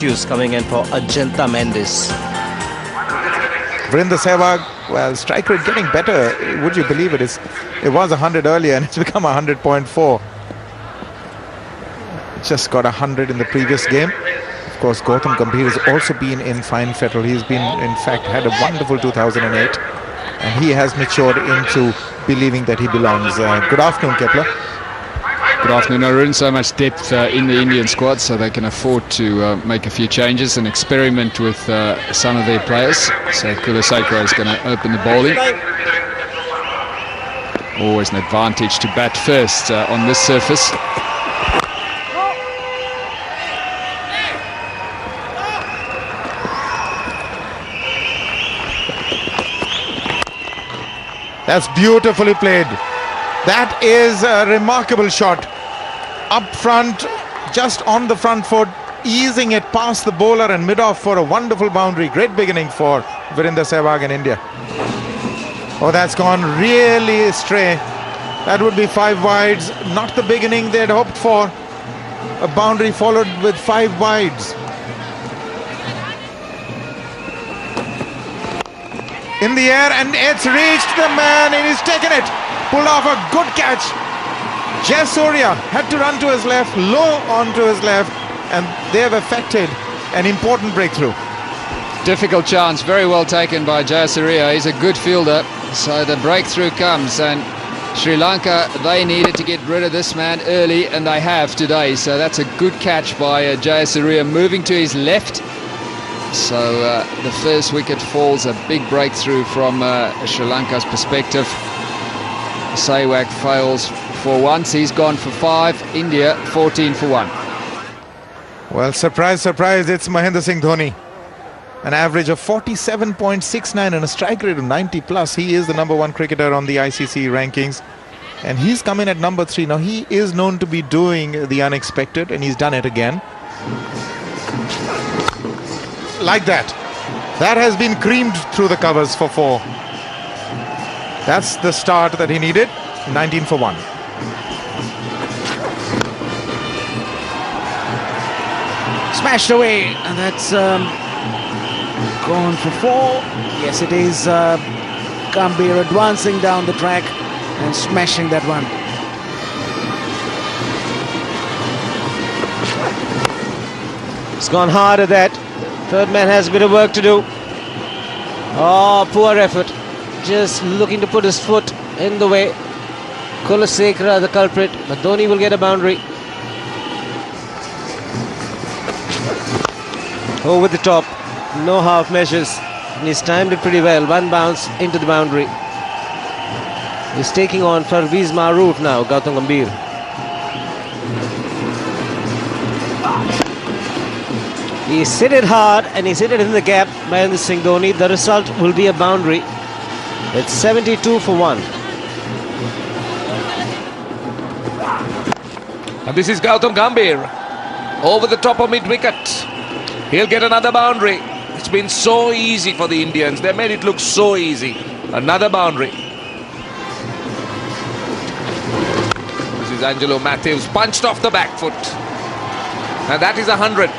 coming in for Ajanta Mendes. Virender Sehwag, well, strike rate getting better. Would you believe it? It was 100 earlier and it's become 100.4. Just got 100 in the previous game. Of course, Gautam Gambhir has also been in fine fettle. He's been, in fact, had a wonderful 2008. And he has matured into believing that he belongs. Good afternoon, Kepler. Good afternoon, Arun. So much depth in the Indian squad, so they can afford to make a few changes and experiment with some of their players. So Kulaseka is going to open the bowling. Always an advantage to bat first on this surface. That's beautifully played. That is a remarkable shot. Up front, just on the front foot, easing it past the bowler and mid-off for a wonderful boundary. Great beginning for Virender Sehwag in India. Oh, that's gone really astray. That would be 5 wides. Not the beginning they'd hoped for. A boundary followed with 5 wides. In the air, and it's reached the man, and he's taken it. Pulled off a good catch. Jayasuriya had to run to his left, low onto his left, and they have effected an important breakthrough. Difficult chance, very well taken by Jayasuriya. He's a good fielder, so the breakthrough comes, and Sri Lanka, they needed to get rid of this man early, and they have today. So that's a good catch by Jayasuriya, moving to his left. So the first wicket falls, a big breakthrough from Sri Lanka's perspective. Sehwag fails for once, he's gone for 5, India 14 for 1. Well, surprise, surprise, it's Mahendra Singh Dhoni. An average of 47.69 and a strike rate of 90 plus. He is the #1 cricketer on the ICC rankings. And he's come in at number 3. Now, he is known to be doing the unexpected, and he's done it again. Like that. That has been creamed through the covers for 4. That's the start that he needed. 19 for 1. Smashed away, and that's gone for 4. Yes, it is Gambhir advancing down the track and smashing that one. It's gone hard at that. Third man has a bit of work to do. Oh, poor effort. Just looking to put his foot in the way. Kulaseka the culprit, but Dhoni will get a boundary. Over the top, no half measures. And he's timed it pretty well. 1 bounce into the boundary. He's taking on Parvez Maroof now, Gautam Gambhir. He's hit it hard and he's hit it in the gap by Mahendra Singh Dhoni. The result will be a boundary. It's 72 for 1. And this is Gautam Gambhir over the top of mid-wicket. He'll get another boundary. It's been so easy for the Indians. They made it look so easy. Another boundary. This is Angelo Matthews, punched off the back foot. And that is 100.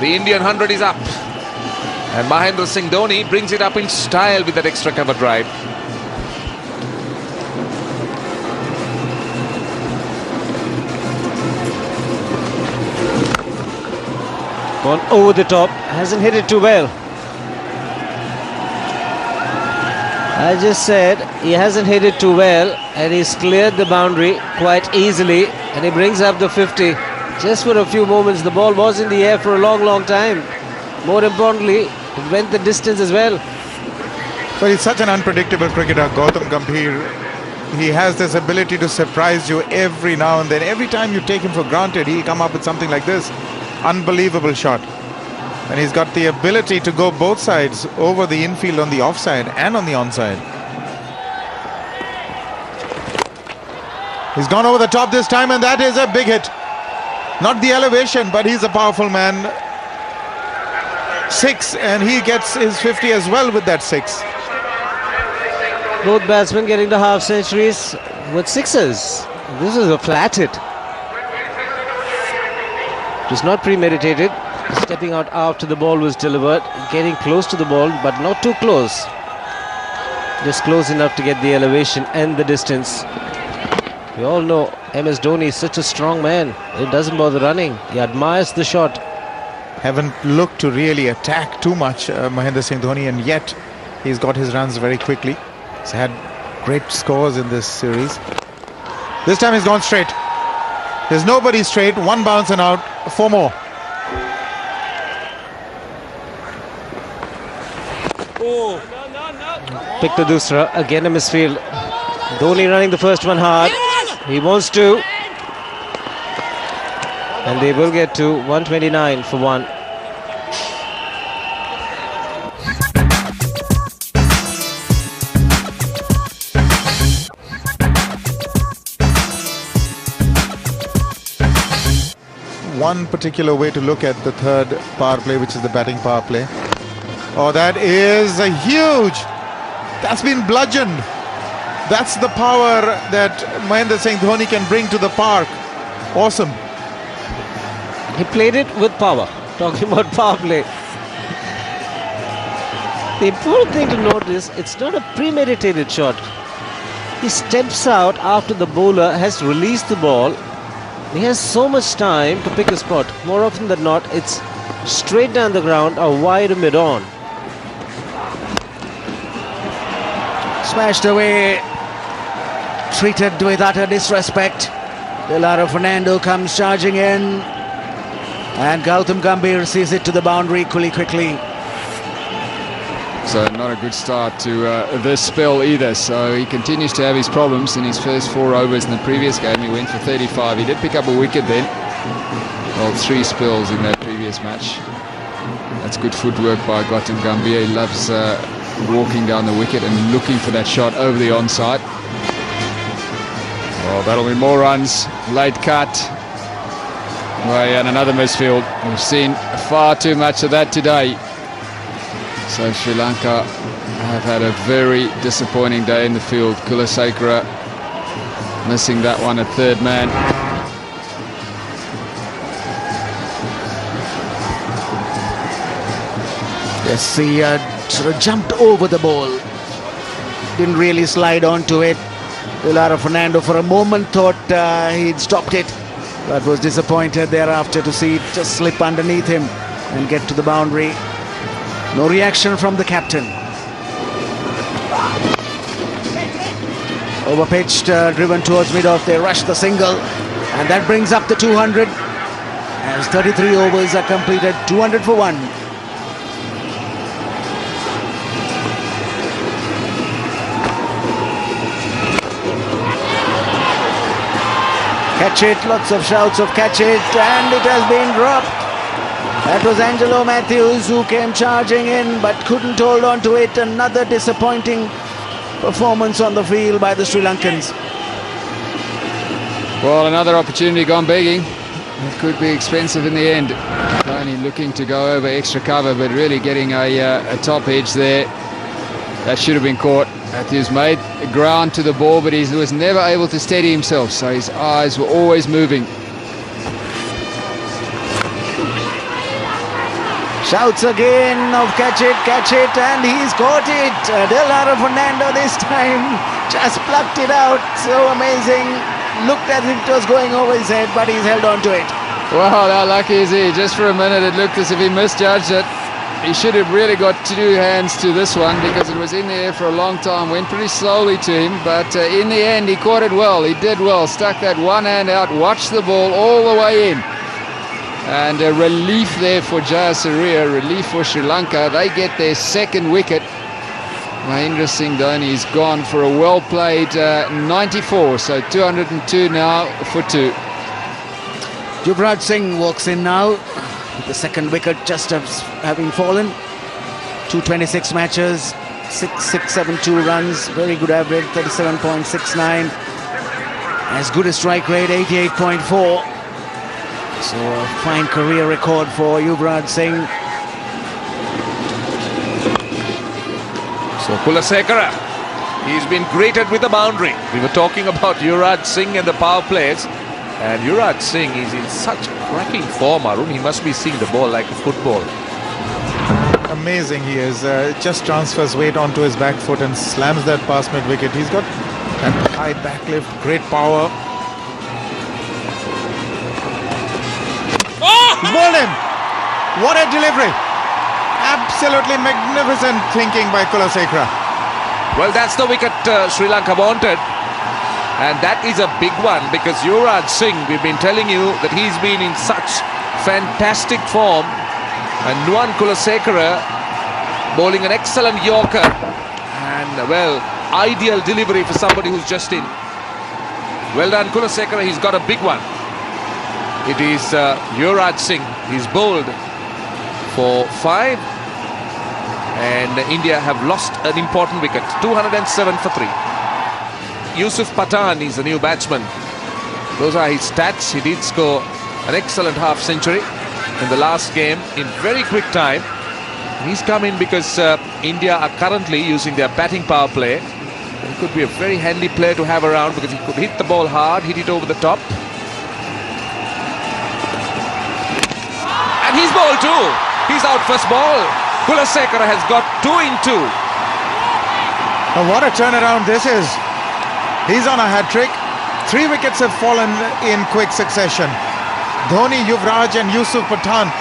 The Indian 100 is up. And Mahendra Singh Dhoni brings it up in style with that extra cover drive. Gone over the top, hasn't hit it too well. I just said he hasn't hit it too well, and he's cleared the boundary quite easily, and he brings up the 50. Just for a few moments, the ball was in the air for a long time. More importantly, it went the distance as well. But he's such an unpredictable cricketer, Gautam Gambhir. He has this ability to surprise you every now and then. Every time you take him for granted, he'll come up with something like this. Unbelievable shot. And he's got the ability to go both sides, over the infield on the offside and on the onside. He's gone over the top this time, and that is a big hit. Not the elevation, but he's a powerful man. 6, and he gets his 50 as well with that 6. Both batsmen getting the half centuries with 6s. This is a flat hit. It was not premeditated. stepping out after the ball was delivered, getting close to the ball, but not too close. Just close enough to get the elevation and the distance. We all know MS Dhoni is such a strong man. He doesn't bother running. He admires the shot. Haven't looked to really attack too much, Mahendra Singh Dhoni, and yet he's got his runs very quickly. He's had great scores in this series. This time he's gone straight. There's nobody straight. One bounce and out. 4 more. Pick the dusra. Again a misfield. Dhoni running the first one hard. He wants to. And they will get to 129 for 1. One particular way to look at the third power play, which is the batting power play. Oh, that is a huge. That's been bludgeoned. That's the power that Mahendra Singh Dhoni can bring to the park. Awesome. He played it with power. Talking about power play. The important thing to note is it's not a premeditated shot. He steps out after the bowler has released the ball. He has so much time to pick a spot. More often than not, it's straight down the ground or wide mid-on. Smashed away. Treated with utter disrespect. Delara Fernando comes charging in. And Gautam Gambhir sees it to the boundary equally quickly. So not a good start to this spell either. So he continues to have his problems in his first 4 overs in the previous game. He went for 35. He did pick up a wicket then. Well, 3 spills in that previous match. That's good footwork by Gautam Gambhir. He loves walking down the wicket and looking for that shot over the onside. Oh, that'll be more runs. Late cut. Well, and another misfield. We've seen far too much of that today. So Sri Lanka have had a very disappointing day in the field. Kulasekara missing that one at third man. Yes, he sort of jumped over the ball. Didn't really slide onto it. Delara Fernando for a moment thought he'd stopped it, but was disappointed thereafter to see it just slip underneath him and get to the boundary. No reaction from the captain. Overpitched, driven towards mid-off. They rush the single, and that brings up the 200. As 33 overs are completed, 200 for 1. Catch it, lots of shouts of catch it, and it has been dropped. That was Angelo Matthews who came charging in but couldn't hold on to it. Another disappointing performance on the field by the Sri Lankans. Well, another opportunity gone begging. It could be expensive in the end. Only looking to go over extra cover, but really getting a top edge there. That should have been caught. Matthews made ground to the ball, but he was never able to steady himself, so his eyes were always moving. Shouts again of catch it, and he's caught it. Delara Fernando this time just plucked it out. So amazing. Looked as if it was going over his head, but he's held on to it. Wow, how lucky is he? Just for a minute it looked as if he misjudged it. He should have really got 2 hands to this one because it was in the air for a long time. Went pretty slowly to him, but in the end he caught it well. He did well. Stuck that one hand out, watched the ball all the way in. And a relief there for Jayasuriya, relief for Sri Lanka. They get their second wicket. Mahendra Singh Dhoni is gone for a well-played 94, so 202 now for 2. Yuvraj Singh walks in now with the second wicket just having fallen. 226 matches, 672 runs, very good average, 37.69. As good a strike rate, 88.4. So a fine career record for Yuvraj Singh. So Kulasekara, he's been greeted with the boundary. We were talking about Yuvraj Singh and the power plays, And Yuvraj Singh is in such cracking form, Arun. He must be seeing the ball like a football. Amazing he is. Just transfers weight onto his back foot and slams that past mid-wicket. He's got that high backlift, great power. He's bowled him. What a delivery. Absolutely magnificent thinking by Kulasekara. Well, that's the wicket Sri Lanka wanted. And that is a big one because Yuvraj Singh, we've been telling you that he's been in such fantastic form. And Nuwan Kulasekara bowling an excellent Yorker. And, well, ideal delivery for somebody who's just in. Well done, Kulasekara. He's got a big one. It is Yuvraj Singh. He's bowled for 5. And India have lost an important wicket. 207 for 3. Yusuf Pathan is the new batsman. Those are his stats. He did score an excellent half century in the last game in very quick time. He's come in because India are currently using their batting power play. He could be a very handy player to have around because he could hit the ball hard, hit it over the top. And he's bowled too. He's out first ball. Kulasekara has got 2 in 2. Oh, what a turnaround this is. He's on a hat-trick. 3 wickets have fallen in quick succession. Dhoni, Yuvraj and Yusuf Pathan.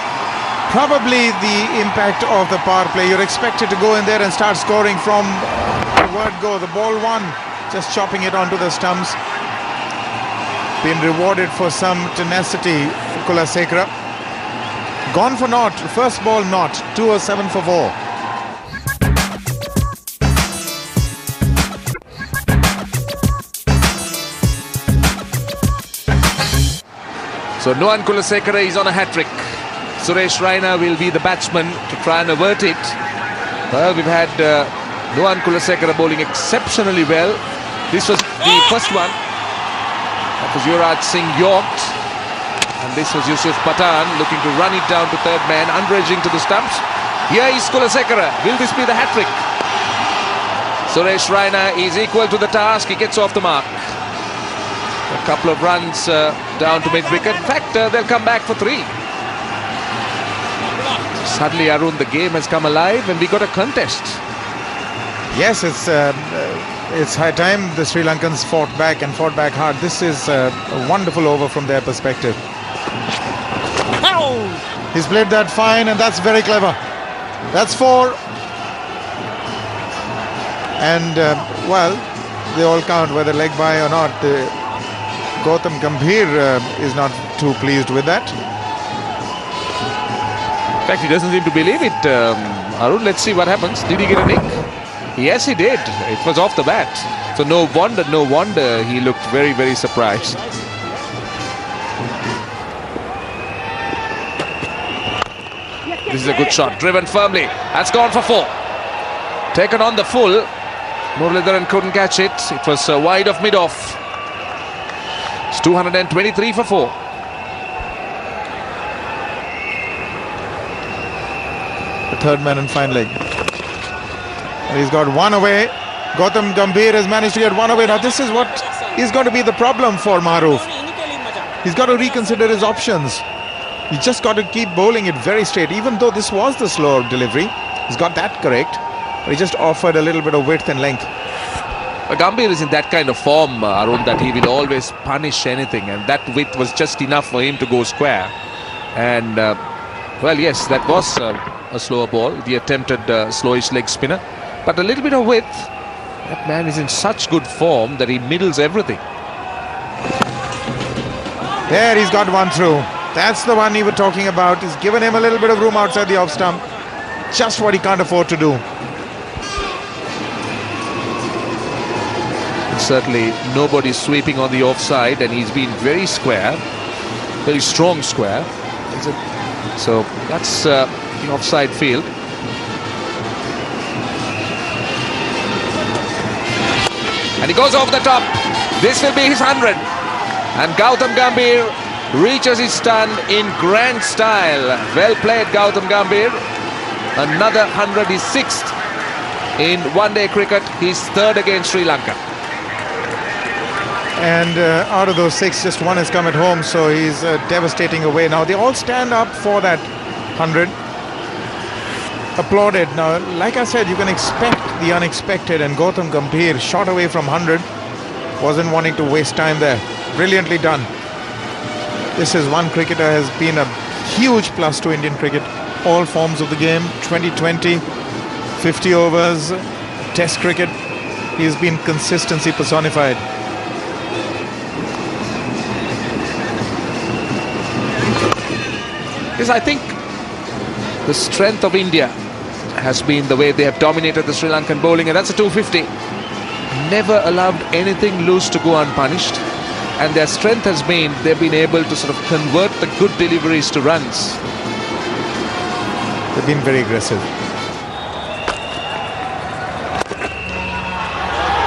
Probably the impact of the power play. You're expected to go in there and start scoring from the word go. The ball one, just chopping it onto the stumps. Been rewarded for some tenacity, Kulasekara. Gone for naught. First ball not. 207 for 4. So Nuwan Kulasekara is on a hat-trick. Suresh Raina will be the batsman to try and avert it. Well, we've had Nuwan Kulasekara bowling exceptionally well. This was the first one. That was Yuvraj Singh yorked. And this was Yusuf Pathan looking to run it down to third man, under-edging to the stumps. Here is Kulasekara. Will this be the hat-trick? Suresh Raina is equal to the task. He gets off the mark. A couple of runs down to mid-wicket. In fact, they'll come back for 3. Suddenly, Arun, the game has come alive and we got a contest. Yes, it's high time the Sri Lankans fought back and fought back hard. This is a wonderful over from their perspective. He's played that fine and that's very clever. That's 4. And, well, they all count whether leg by or not. Gautam Gambhir is not too pleased with that. In fact, he doesn't seem to believe it. Arun, let's see what happens. Did he get a nick? Yes, he did. It was off the bat. So no wonder he looked very, very surprised. This is a good shot. Driven firmly. That's gone for 4. Taken on the full. Muralidharan couldn't catch it. It was wide of mid-off. It's 223 for 4. The third man and fine leg. And he's got 1 away. Gautam Gambhir has managed to get 1 away. Now this is what is going to be the problem for Maruf. He's got to reconsider his options. He's just got to keep bowling it very straight. Even though this was the slower delivery, he's got that correct. But he just offered a little bit of width and length. Gambhir is in that kind of form, Arun, that he will always punish anything. And that width was just enough for him to go square. And, well, yes, that was a slower ball. The attempted slowish leg spinner. But a little bit of width. That man is in such good form that he middles everything. There, he's got 1 through. That's the one he was talking about. He's given him a little bit of room outside the off stump. Just what he can't afford to do. Certainly nobody's sweeping on the offside, and he's been very square, very strong square. So that's the offside field. And he goes over the top. This will be his 100. And Gautam Gambhir reaches his stand in grand style. Well played, Gautam Gambhir. Another 100, his 6th in one-day cricket. His 3rd against Sri Lanka. And out of those 6, just 1 has come at home, so he's devastating away. Now they all stand up for that 100. Applauded. Now, like I said, you can expect the unexpected, and Gautam Gambhir shot away from 100. Wasn't wanting to waste time there. Brilliantly done. This is one cricketer has been a huge plus to Indian cricket. All forms of the game, 2020, 50 overs, Test cricket. He's been consistency personified. Yes, I think the strength of India has been the way they have dominated the Sri Lankan bowling, and that's a 250. Never allowed anything loose to go unpunished, and their strength has been they've been able to sort of convert the good deliveries to runs. They've been very aggressive.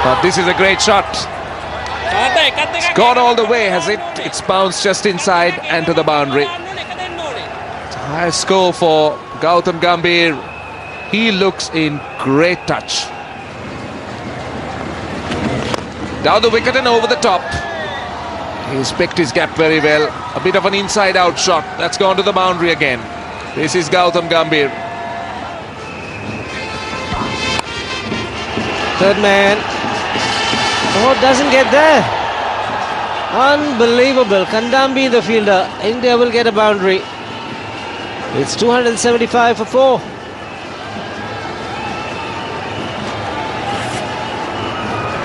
But this is a great shot. It's gone all the way, has it? It's bounced just inside and to the boundary. High score for Gautam Gambhir. He looks in great touch. Down the wicket and over the top. He's picked his gap very well. A bit of an inside-out shot. That's gone to the boundary again. This is Gautam Gambhir. Third man. Oh, doesn't get there. Unbelievable. Kandambi, the fielder. India will get a boundary. It's 275 for 4.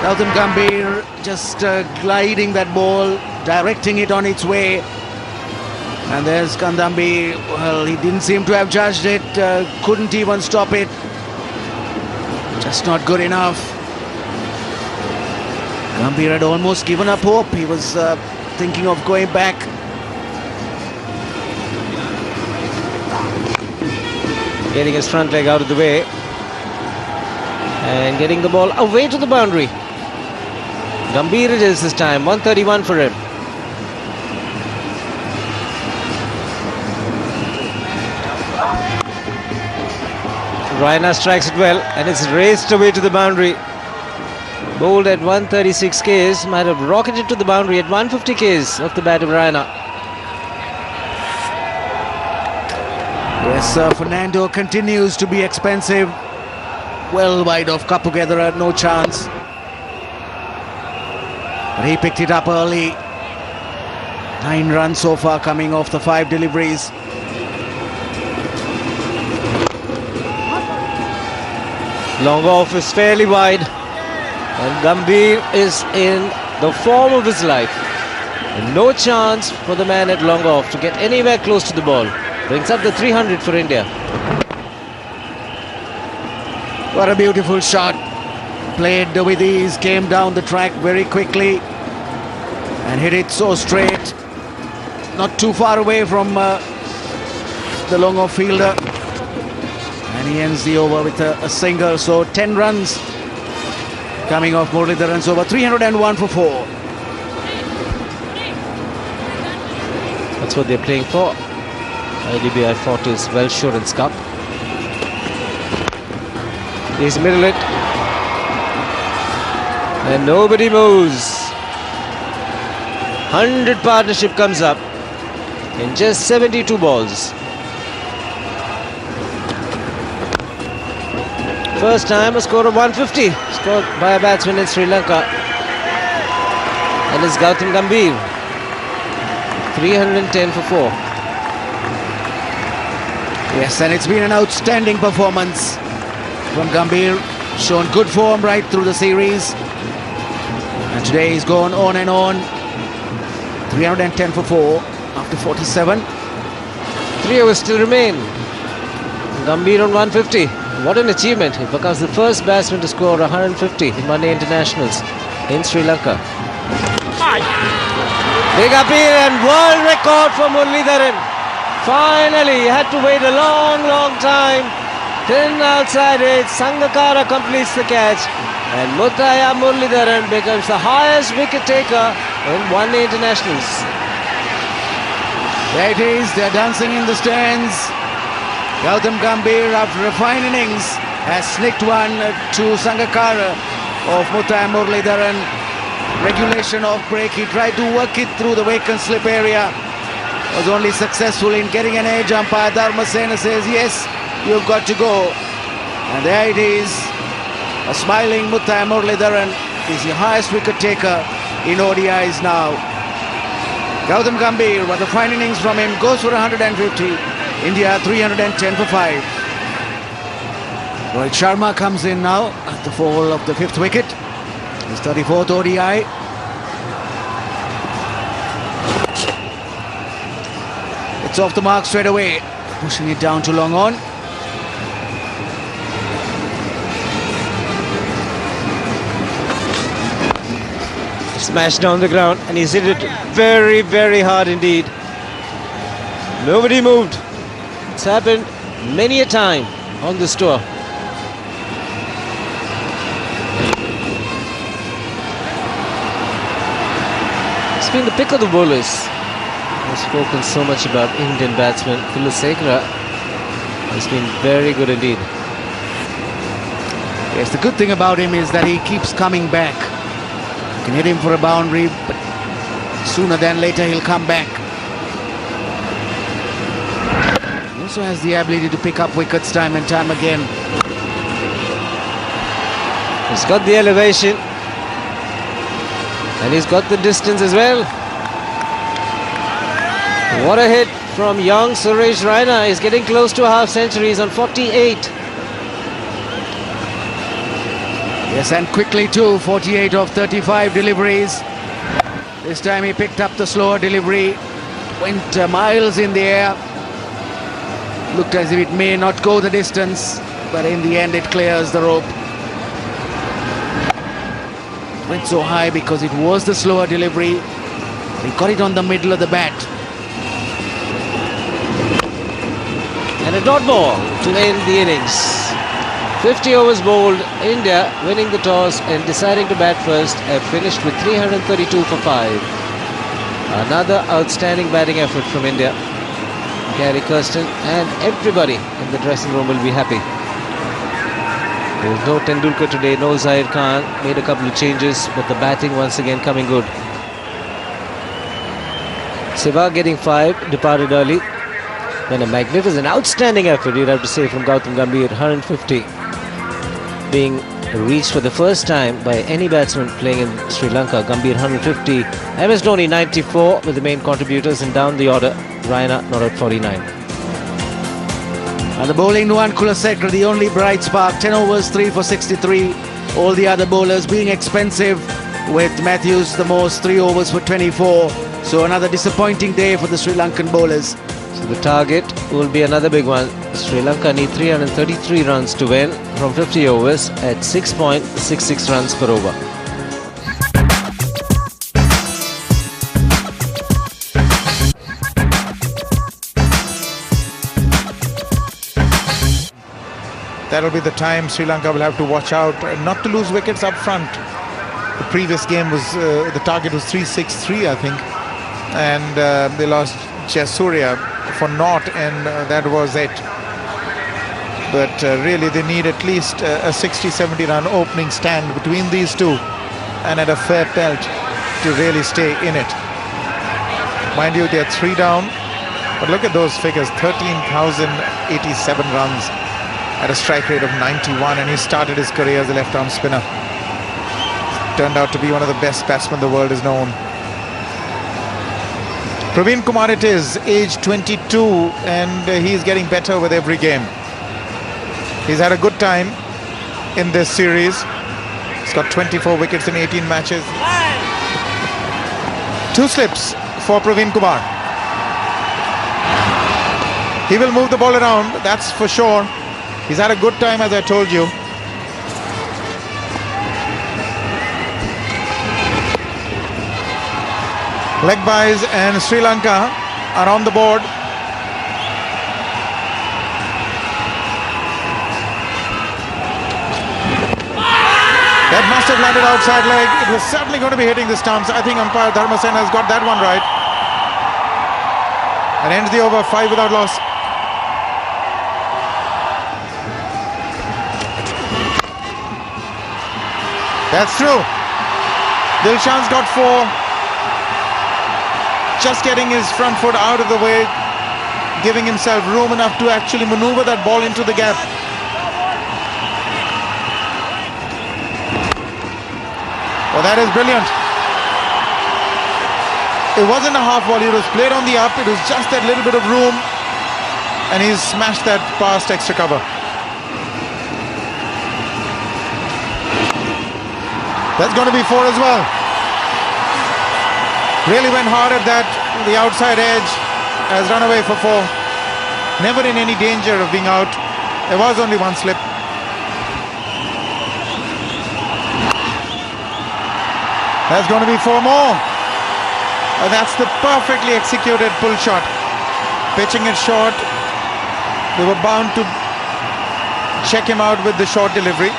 Gautam Gambhir just gliding that ball, directing it on its way. And there's Kandambi. Well, he didn't seem to have judged it, couldn't even stop it. Just not good enough. Gambhir had almost given up hope. He was thinking of going back. Getting his front leg out of the way. And getting the ball away to the boundary. Gambhir it is this time. 131 for him. Raina strikes it well, and it's raced away to the boundary. Bowled at 136 Ks, might have rocketed to the boundary at 150 Ks off the bat of Raina. Yes, Fernando continues to be expensive. Well wide of Kapugedera, no chance. But he picked it up early. 9 runs so far coming off the 5 deliveries. Long off is fairly wide, and Gambhir is in the form of his life. And no chance for the man at long off to get anywhere close to the ball. Brings up the 300 for India. What a beautiful shot. Played with ease, came down the track very quickly and hit it so straight. Not too far away from the long off fielder. And he ends the over with a single. So 10 runs coming off Muralidharan's over. 301 for 4. That's what they're playing for. IDBI Fortis Welsurance Cup. He's middle it. And nobody moves. 100 partnership comes up in just 72 balls. First time a score of 150 scored by a batsman in Sri Lanka. And it's Gautam Gambhir. 310 for 4. Yes, and it's been an outstanding performance from Gambhir. Shown good form right through the series. And today he's gone on and on. 310 for 4 after 47. 3 overs still remain. Gambhir on 150. What an achievement. He becomes the first batsman to score 150 in one-day internationals in Sri Lanka. Big appeal and world record for Muralidharan. Finally, he had to wait a long time. Thin outside edge, Sangakkara completes the catch. And Muthaiya Muralidharan becomes the highest wicket taker in one-day internationals. There it is, they're dancing in the stands. Gautam Gambhir, after a fine innings, has snicked one to Sangakkara of Muthaiya Muralidharan. regulation of break. He tried to work it through the vacant slip area. Was only successful in getting an edge. Umpire Dharmasena says, yes, you've got to go. And there it is. A smiling Muttai Muralidharan is the highest wicket taker in ODIs now. Gautam Gambhir, with a fine innings from him, goes for 150. India 310 for 5. Rohit Sharma comes in now at the fall of the 5th wicket. His 34th ODI. It's off the mark straight away, pushing it down to long on. Smashed down the ground, and he's hit it very, very hard indeed. Nobody moved. It's happened many a time on this tour. It's been the pick of the bowlers. I've spoken so much about Indian batsman. Kulasekara has been very good indeed. Yes, the good thing about him is that he keeps coming back. You can hit him for a boundary, but sooner than later he'll come back. He also has the ability to pick up wickets time and time again. He's got the elevation, and he's got the distance as well. What a hit from young Suresh Raina. He's getting close to a half century. He's on 48. Yes, and quickly too, 48 of 35 deliveries. This time he picked up the slower delivery, went miles in the air. Looked as if it may not go the distance, but in the end it clears the rope. Went so high because it was the slower delivery. He got it on the middle of the bat. And a dot ball to end the innings. 50 overs bowled. India winning the toss and deciding to bat first have finished with 332 for 5. Another outstanding batting effort from India. Gary Kirsten and everybody in the dressing room will be happy. There is no Tendulkar today, no Zaid Khan. Made a couple of changes, but the batting once again coming good. Sehwag getting 5, departed early. Then a magnificent, outstanding effort, you'd have to say, from Gautam Gambhir, 150. Being reached for the first time by any batsman playing in Sri Lanka. Gambhir 150, MS Dhoni 94 with the main contributors, and down the order, Raina not at 49. And the bowling, Nuwan Kulasekara, the only bright spark. 10 overs, 3 for 63. All the other bowlers being expensive, with Matthews the most, 3 overs for 24. So another disappointing day for the Sri Lankan bowlers. So the target will be another big one. Sri Lanka need 333 runs to win from 50 overs at 6.66 runs per over. That'll be the time Sri Lanka will have to watch out not to lose wickets up front. The previous game was, the target was 363, I think. And they lost Jayasuriya for naught, and that was it. But really they need at least a 60-70 run opening stand between these two, and at a fair pelt to really stay in it. Mind you, they're 3 down, but look at those figures. 13,087 runs at a strike rate of 91, and he started his career as a left-arm spinner. Turned out to be one of the best batsmen the world has known. Praveen Kumar it is, age 22, and he's getting better with every game. He's had a good time in this series. He's got 24 wickets in 18 matches. 2 slips for Praveen Kumar. He will move the ball around, that's for sure. He's had a good time, as I told you. Leg byes, and Sri Lanka are on the board. That must have landed outside leg. It was certainly going to be hitting the stumps. I think umpire Dharmasena has got that one right. And ends the over 5 without loss. That's through. Dilshan's got 4. Just getting his front foot out of the way, giving himself room enough to actually maneuver that ball into the gap. Oh, that is brilliant. It wasn't a half volley, it was played on the up, it was just that little bit of room, and he's smashed that past extra cover. That's going to be 4 as well. Really went hard at that, the outside edge, has run away for 4. Never in any danger of being out. There was only one slip. That's going to be 4 more. That's the perfectly executed pull shot. Pitching it short. They were bound to check him out with the short delivery.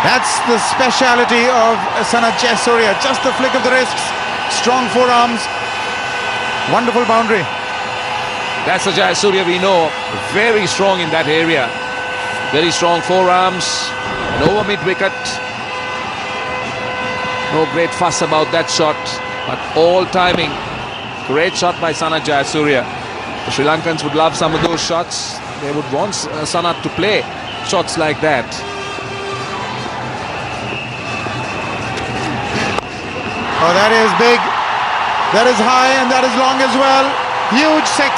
That's the speciality of Sanat Jayasuriya. Just the flick of the wrists. Strong forearms. Wonderful boundary. That's the Jayasuriya we know. Very strong in that area. Very strong forearms. And over mid-wicket. No great fuss about that shot. But all timing. Great shot by Sanat Jayasuriya. The Sri Lankans would love some of those shots. They would want Sanat to play shots like that. Oh, that is big. That is high and that is long as well. Huge 6.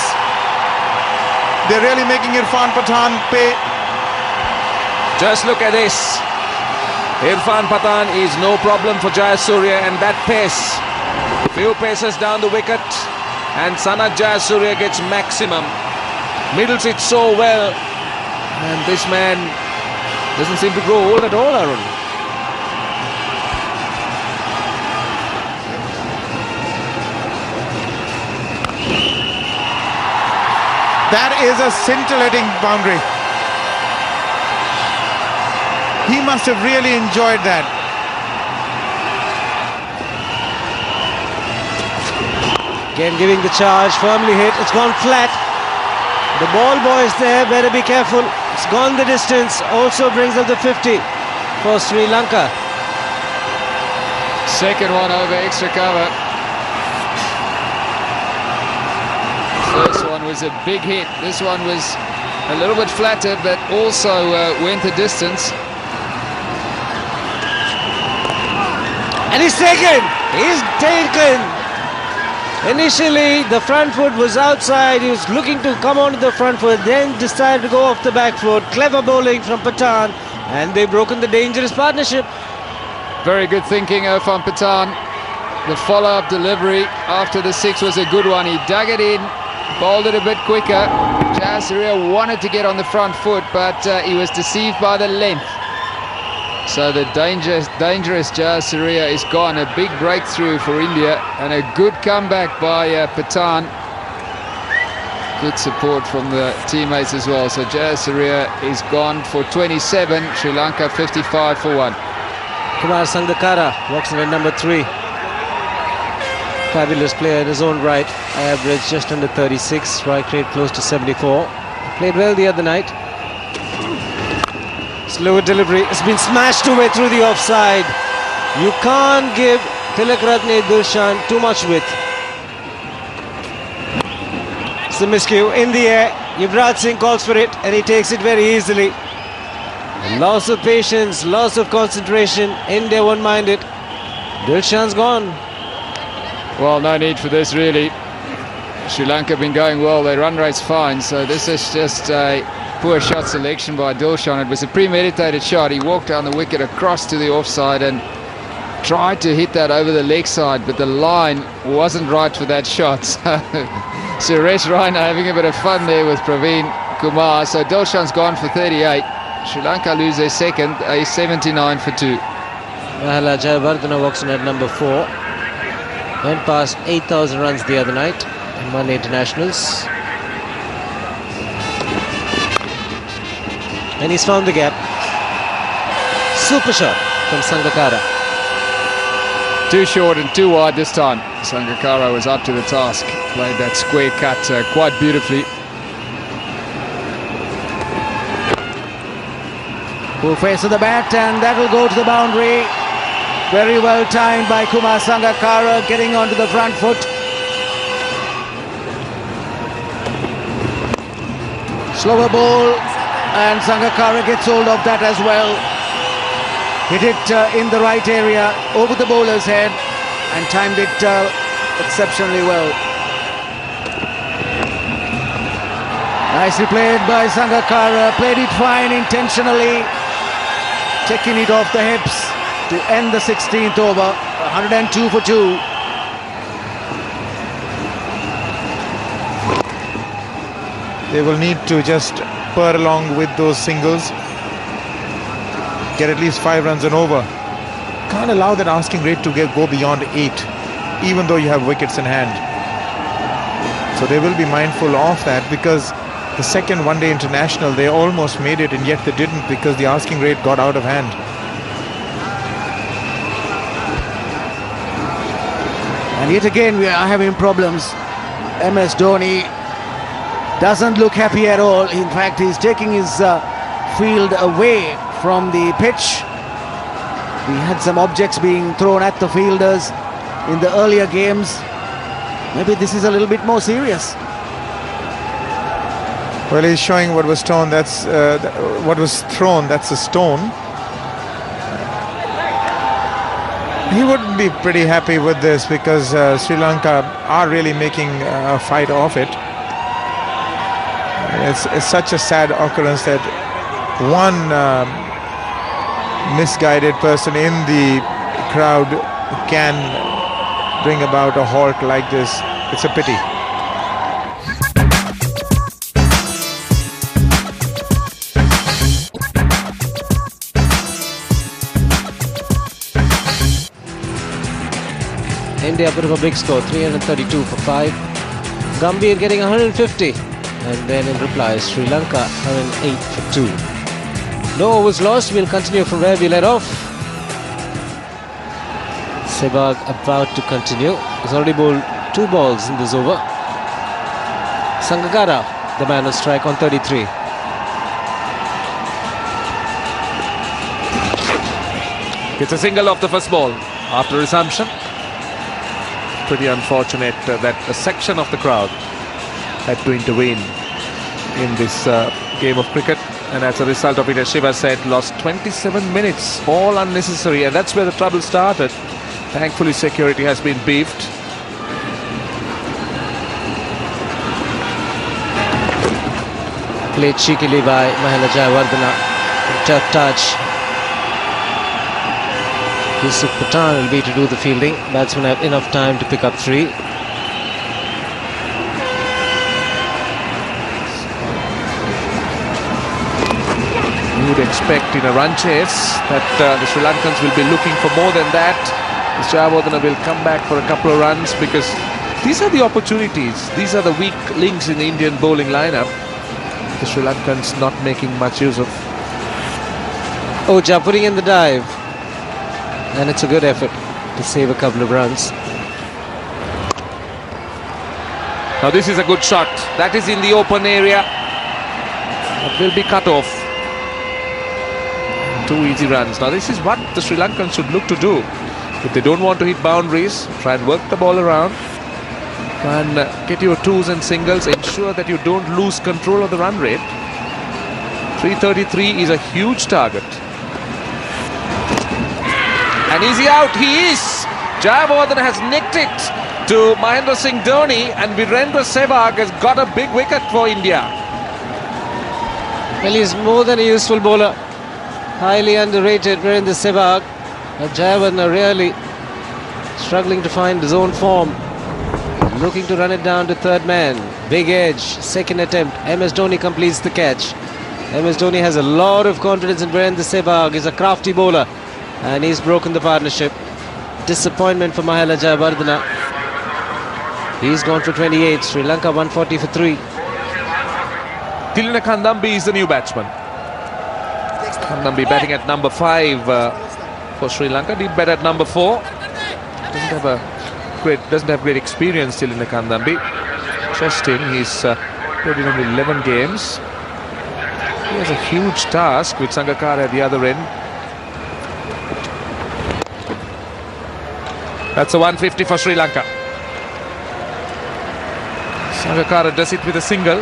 They're really making Irfan Pathan pay. Just look at this. Irfan Pathan is no problem for Jayasuriya, and that pace. Few paces down the wicket and Sanat Jayasuriya gets maximum. Middles it so well, and this man doesn't seem to grow old at all, Arun. That is a scintillating boundary. He must have really enjoyed that. Again giving the charge, firmly hit. It's gone flat. The ball boys there, better be careful. It's gone the distance. Also brings up the 50 for Sri Lanka. Second one over extra cover. First one was a big hit. This one was a little bit flatter, but also went the distance. And he's taken. He's taken. Initially, the front foot was outside. He was looking to come onto the front foot, then decided to go off the back foot. Clever bowling from Pathan, and they've broken the dangerous partnership. Very good thinking from Pathan. The follow-up delivery after the 6 was a good one. He dug it in, bowled it a bit quicker. Jayasuriya wanted to get on the front foot, but he was deceived by the length. So the dangerous Jayasuriya is gone. A big breakthrough for India and a good comeback by Pathan. Good support from the teammates as well. So Jayasuriya is gone for 27. Sri Lanka 55 for 1. Kumar Sangakkara walks in at number 3. Fabulous player in his own right. Average just under 36. Strike rate close to 74. Played well the other night. Slower delivery. It's been smashed away through the offside. You can't give Tilakratne Dilshan too much width. It's a miscue in the air. Yuvraj Singh calls for it and he takes it very easily. Loss of patience, loss of concentration. India won't mind it. Dilshan's gone. Well, no need for this really. Sri Lanka have been going well. Their run rate's fine. So this is just a poor shot selection by Dilshan. It was a premeditated shot. He walked down the wicket across to the offside and tried to hit that over the leg side, but the line wasn't right for that shot. So Suresh Raina having a bit of fun there with Praveen Kumar. So Dilshan's gone for 38. Sri Lanka lose their second, a 79 for 2. Rahula Jayawardene walks in at number 4. Went past 8,000 runs the other night in 1 internationals. And he's found the gap. Super shot from Sangakkara. Too short and too wide this time. Sangakkara was up to the task. Played that square cut quite beautifully. Full face of the bat, and that will go to the boundary. Very well timed by Kumar Sangakkara, getting onto the front foot. Slower ball, and Sangakkara gets hold of that as well. Hit it in the right area, over the bowler's head, and timed it exceptionally well. Nicely played by Sangakkara, played it fine intentionally, taking it off the hips to end the 16th over, 102 for 2. They will need to just purr along with those singles, get at least 5 runs and over. Can't allow that asking rate to go beyond 8, even though you have wickets in hand. So they will be mindful of that, because the second one-day international, they almost made it, and yet they didn't because the asking rate got out of hand. And yet again we are having problems. MS Dhoni doesn't look happy at all. In fact, he's taking his field away from the pitch. We had some objects being thrown at the fielders in the earlier games. Maybe this is a little bit more serious. Well, he's showing what was thrown. That's what was thrown. That's a stone. He wouldn't be pretty happy with this, because Sri Lanka are really making a fight of it. It's such a sad occurrence that one misguided person in the crowd can bring about a halt like this. It's a pity. India put up a big score, 332 for 5. Gambhir getting 150. And then in reply, Sri Lanka 108 for 2. No overs lost. We'll continue from where we let off. Sehwag about to continue. He's already bowled 2 balls in this over. Sangakkara, the man on strike on 33. It's a single off the first ball after resumption. Pretty unfortunate that a section of the crowd had to intervene in this game of cricket, and as a result of it, as Shiva said, lost 27 minutes, all unnecessary, and that's where the trouble started. Thankfully, security has been beefed. Played cheekily by Mahela Jayawardene. Tough touch. Yusuf Pathan will be to do the fielding. Batsmen have enough time to pick up 3. You would expect in a run chase that the Sri Lankans will be looking for more than that. Jayawardene will come back for a couple of runs, because these are the opportunities. These are the weak links in the Indian bowling lineup. The Sri Lankans not making much use of. Oja putting in the dive. And it's a good effort to save a couple of runs. Now this is a good shot. That is in the open area. That will be cut off. 2 easy runs. Now this is what the Sri Lankans should look to do. If they don't want to hit boundaries, try and work the ball around. Try and get your 2s and singles. Ensure that you don't lose control of the run rate. 333 is a huge target. And is he out? He is! Jayawardene has nicked it to Mahendra Singh Dhoni, and Virendra Sehwag has got a big wicket for India. Well, he's more than a useful bowler. Highly underrated Virendra Sehwag. But Jayawardene really struggling to find his own form. Looking to run it down to third man. Big edge, second attempt. MS Dhoni completes the catch. MS Dhoni has a lot of confidence in Virendra Sehwag. He's a crafty bowler, and he's broken the partnership. Disappointment for Mahela Jayawardene. He's gone for 28. Sri Lanka 140 for 3. Tilina Kandambi is the new batsman. Kandambi batting at number 5 for Sri Lanka. Did better at number 4. Doesn't have great experience still in the Kandambi. Interesting, he's played in only 11 games. He has a huge task with Sangakkara at the other end. That's a 150 for Sri Lanka. Sangakkara does it with a single.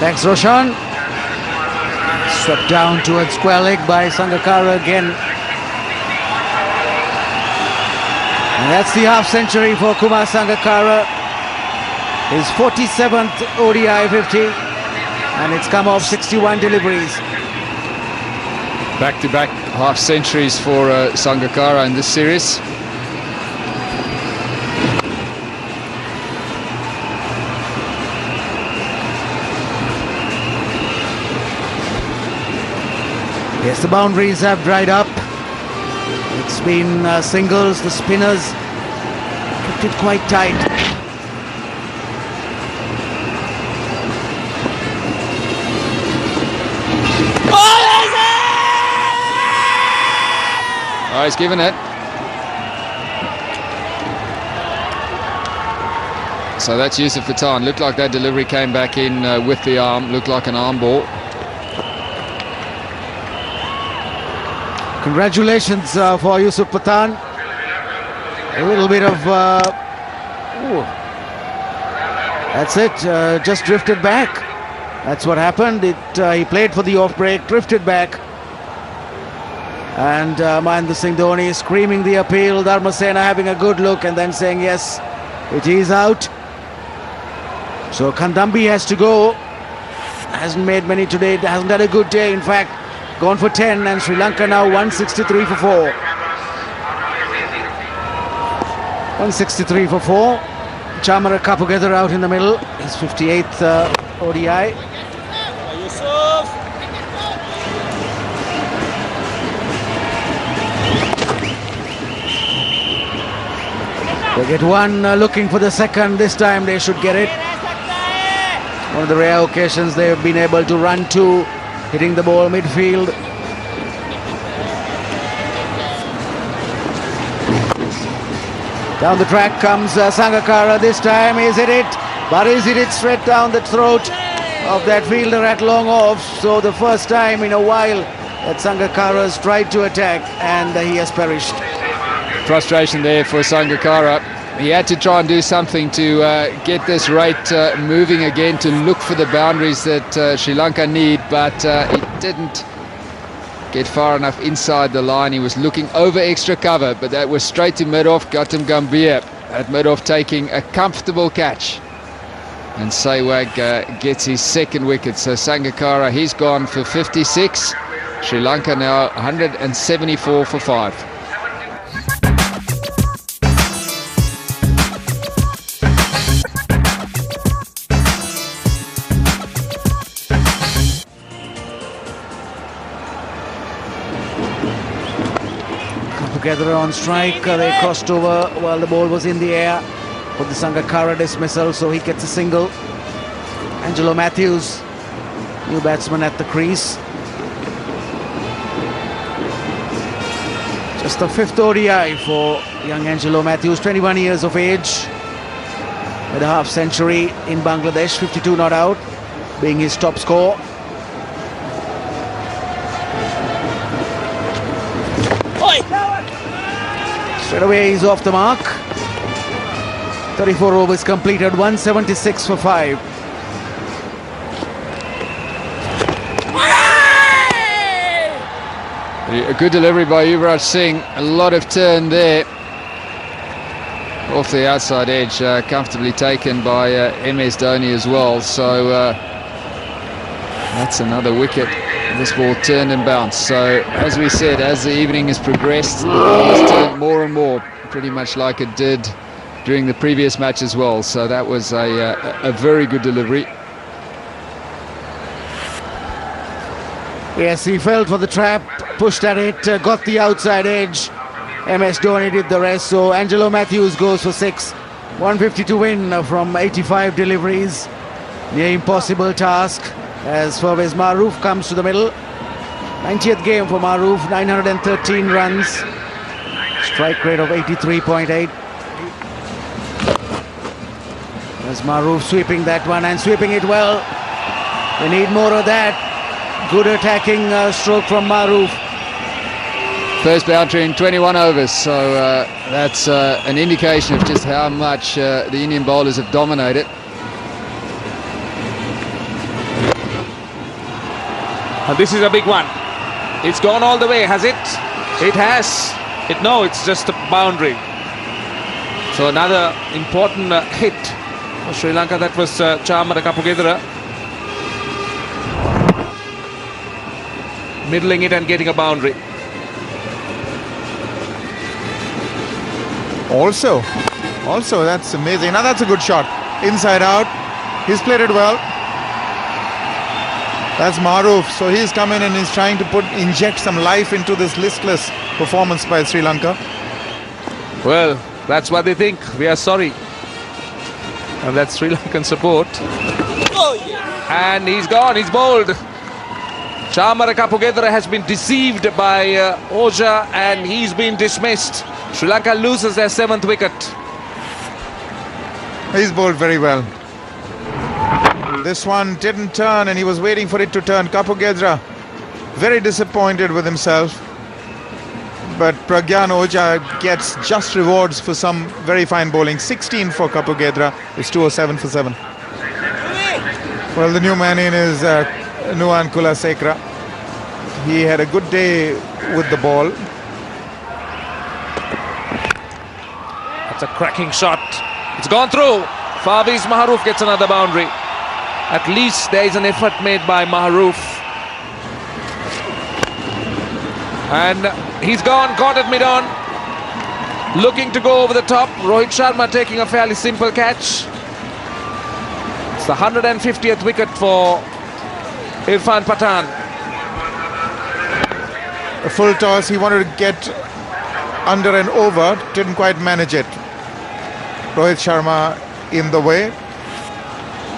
Thanks, Roshan. Swept down towards square leg by Sangakkara again. And that's the half century for Kumar Sangakkara. His 47th ODI 50. And it's come off 61 deliveries. Back-to-back half centuries for Sangakkara in this series. Yes, the boundaries have dried up. It's been singles, the spinners kept it quite tight. Oh, he's given it. So that's Yusuf Pathan. Looked like that delivery came back in with the arm. Looked like an arm ball. Congratulations for Yusuf Pathan. A little bit of... that's it, just drifted back. That's what happened. He played for the off break, drifted back. And Mahendra Singh Dhoni screaming the appeal. Dharmasena having a good look and then saying, yes, it is out. So Kandambi has to go. Hasn't made many today, hasn't had a good day. In fact, gone for 10, and Sri Lanka now 163 for 4. 163 for 4. Chamara Kapugedar out in the middle. His 58th ODI. They get one looking for the second. This time they should get it. One of the rare occasions they have been able to run to, hitting the ball midfield. Down the track comes Sangakkara. This time he's hit it, but he's hit it straight down the throat of that fielder at long off. So the first time in a while that Sangakkara has tried to attack, and he has perished. Frustration there for Sangakkara. He had to try and do something to get this rate moving again, to look for the boundaries that Sri Lanka need, but he didn't get far enough inside the line. He was looking over extra cover, but that was straight to mid-off. Gautam Gambhir at mid-off taking a comfortable catch. And Sehwag gets his second wicket. So Sangakkara, he's gone for 56. Sri Lanka now 174 for 5. Together on strike, they crossed over while the ball was in the air for the Sangakkara dismissal, so he gets a single. Angelo Matthews, new batsman at the crease. Just the 5th ODI for young Angelo Matthews, 21 years of age, with a half century in Bangladesh, 52 not out, being his top score. Straight away he's off the mark. 34 overs completed, 176 for 5. A good delivery by Yuvraj Singh. A lot of turn there. Off the outside edge, comfortably taken by MS Dhoni as well. So that's another wicket. This ball turned and bounced. So as we said, as the evening has progressed, the ball has turned more and more, pretty much like it did during the previous match as well. So that was a very good delivery. Yes, he fell for the trap, pushed at it, got the outside edge. MS Dhoni did the rest. So Angelo Matthews goes for 6. 152 win from 85 deliveries. Near impossible task as Pervez Maroof comes to the middle. 90th game for Maroof, 913 runs. Strike rate of 83.8. As Maroof sweeping that one and sweeping it well. They need more of that. Good attacking stroke from Maroof. First boundary in 21 overs, so that's an indication of just how much the Indian bowlers have dominated. And this is a big one. It's gone all the way, has it? It has. No, it's just a boundary. So another important hit for Sri Lanka. That was Chamara Kapugedera. Middling it and getting a boundary. Also, that's amazing. Now that's a good shot. Inside out. He's played it well. That's Maroof. So he's come in and he's trying to inject some life into this listless performance by Sri Lanka. Well, that's what they think. We are sorry. And that's Sri Lankan support. And he's gone. He's bowled. Chamara Kapugedera has been deceived by Oja and he's been dismissed. Sri Lanka loses their 7th wicket. He's bowled very well. This one didn't turn and he was waiting for it to turn. Kapugedera very disappointed with himself. But Pragyan Oja gets just rewards for some very fine bowling. 16 for Kapugedera. It's 207 for 7. Well, the new man in is Nuwan Kulasekara. He had a good day with the ball. That's a cracking shot. It's gone through. Fawaz Maharouf gets another boundary. At least there is an effort made by Maharouf. And he's gone, caught at mid-on. Looking to go over the top. Rohit Sharma taking a fairly simple catch. It's the 150th wicket for Irfan Pathan. A full toss. He wanted to get under and over. Didn't quite manage it. Rohit Sharma in the way.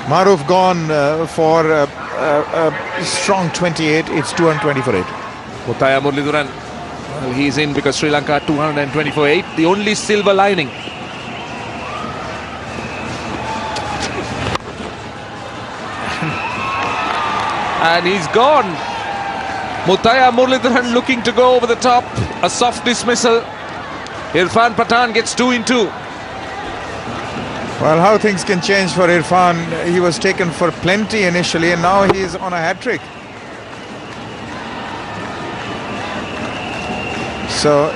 Maroof gone for a strong 28. It's 220 for 8. Mutaya Muralidharan, well, he's in because Sri Lanka 220 for 8. The only silver lining. And he's gone. Mutaya Muralidharan looking to go over the top. A soft dismissal. Irfan Pathan gets 2 in 2. Well, how things can change for Irfan. He was taken for plenty initially and now he's on a hat-trick. So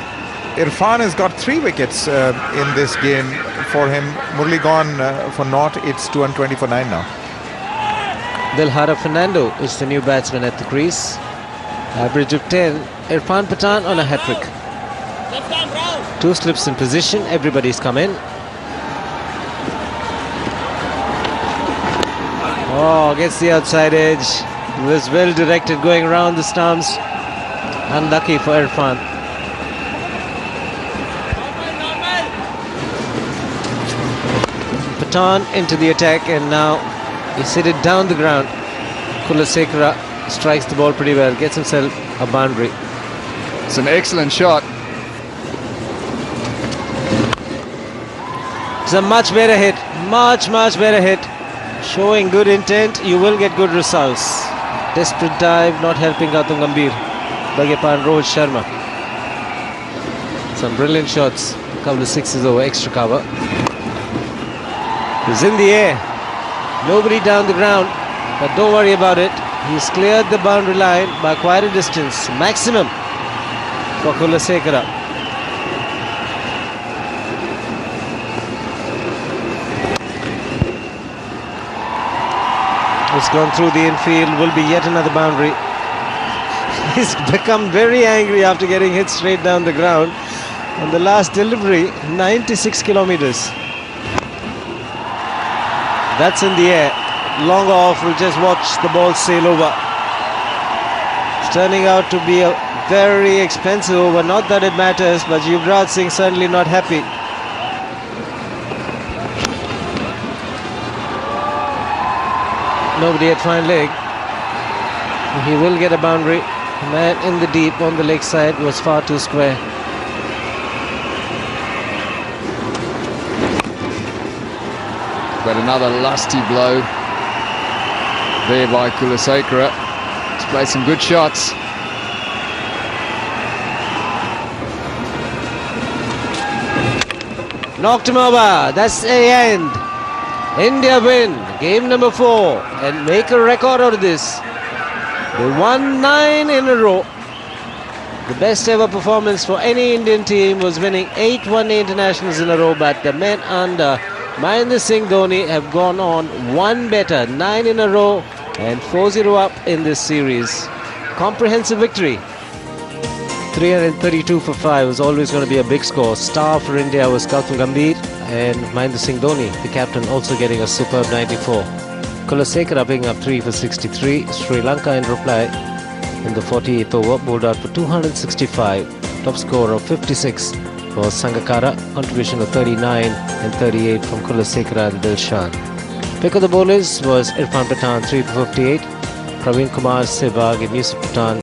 Irfan has got 3 wickets in this game for him. Murli gone for naught. It's 220 for 9 now. Dilhara Fernando is the new batsman at the crease. Average of 10. Irfan Pathan on a hat-trick. 2 slips in position. Everybody's come in. Oh, gets the outside edge. It was well directed going around the stumps. Unlucky for Irfan. Pathan into the attack and now he's hit it down the ground. Kulasekara strikes the ball pretty well, gets himself a boundary. It's an excellent shot. It's a much better hit, much better hit. Showing good intent, you will get good results. Desperate dive, not helping Gautam Gambhir. Bagepan Rohit Sharma. Some brilliant shots. A couple of sixes over extra cover. He's in the air. Nobody down the ground. But don't worry about it. He's cleared the boundary line by quite a distance. Maximum for Kulasekara. It's gone through the infield, will be yet another boundary. He's become very angry after getting hit straight down the ground. On the last delivery, 96 kilometers. That's in the air. Long off, we'll just watch the ball sail over. It's turning out to be a very expensive over. Not that it matters, but Yuvraj Singh certainly not happy. Nobody at fine leg. He will get a boundary. The man in the deep on the leg side was far too square. But another lusty blow there by Kulasekara. He's played some good shots. Knocked him over. That's the end. India win game number 4 and make a record out of this. They won 9 in a row. The best ever performance for any Indian team was winning 8 one-day internationals in a row, but the men under Mahendra Singh Dhoni have gone on one better, 9 in a row and 4-0 up in this series. Comprehensive victory. 332 for 5 was always going to be a big score. Star for India was Gautam Gambhir and Mahendra Singh Dhoni, the captain, also getting a superb 94. Kulasekara picking up 3 for 63. Sri Lanka in reply in the 48th over bowled out for 265. Top score of 56 was Sangakkara, contribution of 39 and 38 from Kulasekara and Dilshan. Pick of the bowlers was Irfan Pathan 3 for 58. Praveen Kumar Sehwag and Yusuf Pathan